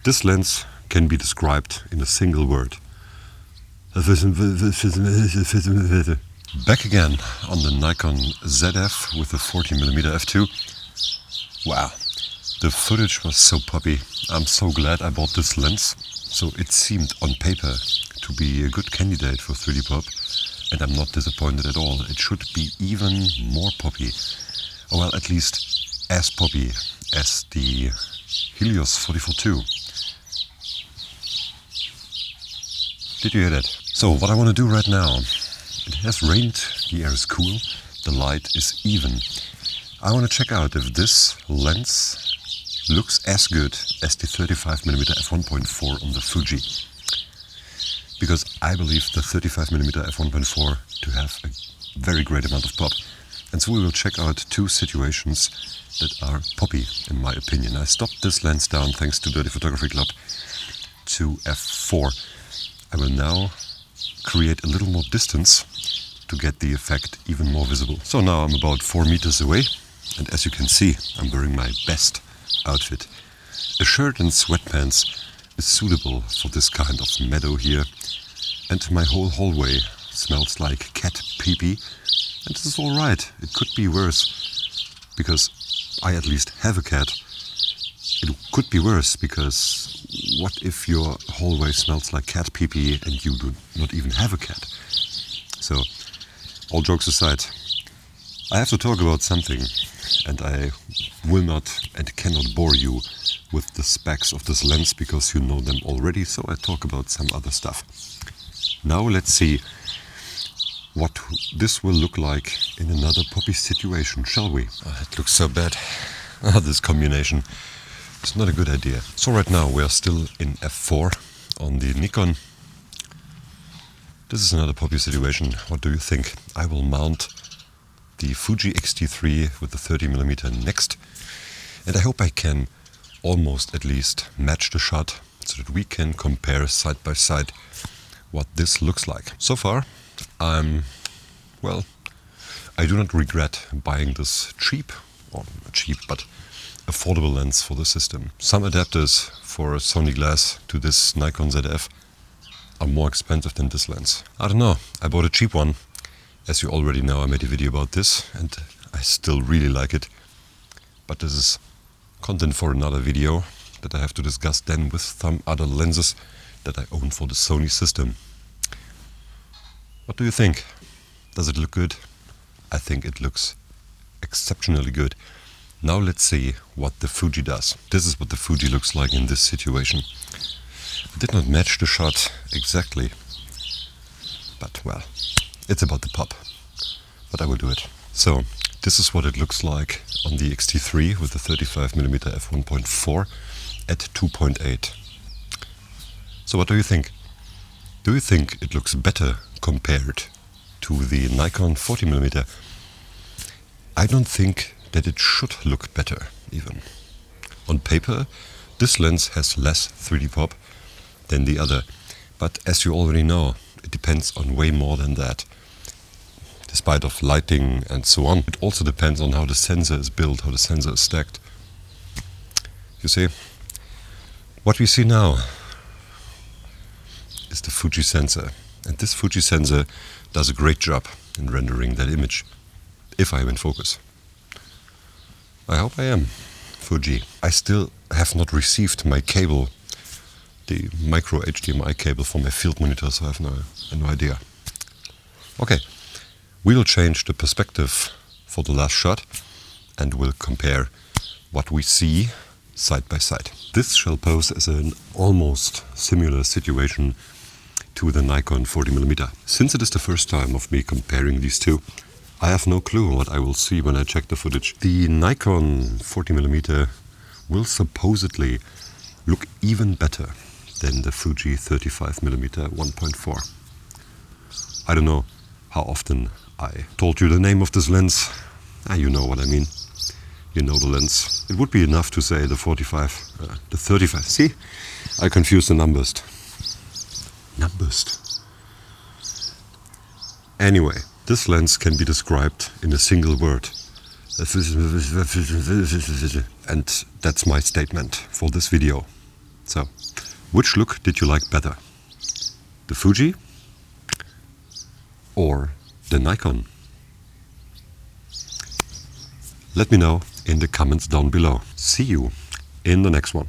This lens can be described in a single word. Back again on the Nikon Zf with the 40mm f2. Wow, the footage was so poppy. I'm so glad I bought this lens. So it seemed on paper to be a good candidate for 3D pop, and I'm not disappointed at all. It should be even more poppy, or well, at least as poppy as the Helios 44-2. Did you hear that? So what I want to do right now, it has rained, the air is cool, the light is even. I want to check out if this lens looks as good as the 35mm f1.4 on the Fuji. Because I believe the 35mm f1.4 to have a very great amount of pop. And so we will check out two situations that are poppy in my opinion. I stopped this lens down thanks to Dirty Photography Club to f4. I will now create a little more distance to get the effect even more visible. So now I'm about 4 meters away, and as you can see, I'm wearing my best outfit. A shirt and sweatpants is suitable for this kind of meadow here, and my whole hallway smells like cat pee-pee, and this is alright. It could be worse, because I at least have a cat. It could be worse, because what if your hallway smells like cat pee-pee and you do not even have a cat? So, all jokes aside, I have to talk about something, and I will not and cannot bore you with the specs of this lens because you know them already, so I talk about some other stuff. Now let's see what this will look like in another poppy situation, shall we? Oh, it looks so bad. This combination. It's not a good idea. So right now we are still in f4 on the Nikon. This is another poppy situation. What do you think? I will mount the Fuji XT3 with the 30mm next, and I hope I can almost at least match the shot so that we can compare side by side what this looks like. So far I do not regret buying this cheap, or not cheap, but affordable lens for the system. Some adapters for a Sony glass to this Nikon Zf are more expensive than this lens. I don't know, I bought a cheap one. As you already know, I made a video about this and I still really like it. But this is content for another video that I have to discuss then with some other lenses that I own for the Sony system. What do you think? Does it look good? I think it looks exceptionally good. Now let's see what the Fuji does. This is what the Fuji looks like in this situation. I did not match the shot exactly, but well, it's about the pop, but I will do it. So this is what it looks like on the XT3 with the 35mm f1.4 at 2.8. So what do you think? Do you think it looks better compared to the Nikon 40mm? I don't think that it should look better even. On paper, this lens has less 3D pop than the other, but as you already know, it depends on way more than that. Despite of lighting and so on, it also depends on how the sensor is built, how the sensor is stacked. You see, what we see now is the Fuji sensor, and this Fuji sensor does a great job in rendering that image, if I am in focus. I hope I am, Fuji. I still have not received my cable, the micro HDMI cable for my field monitor, so I have no idea. Okay, we will change the perspective for the last shot and we'll compare what we see side by side. This shall pose as an almost similar situation to the Nikon 40mm. Since it is the first time of me comparing these two, I have no clue what I will see when I check the footage. The Nikon 40mm will supposedly look even better than the Fuji 35mm 1.4. I don't know how often I told you the name of this lens. You know what I mean. You know the lens. It would be enough to say the 35. See? I confused the numbers. Anyway, this lens can be described in a single word. And that's my statement for this video. So, which look did you like better? The Fuji or the Nikon? Let me know in the comments down below. See you in the next one.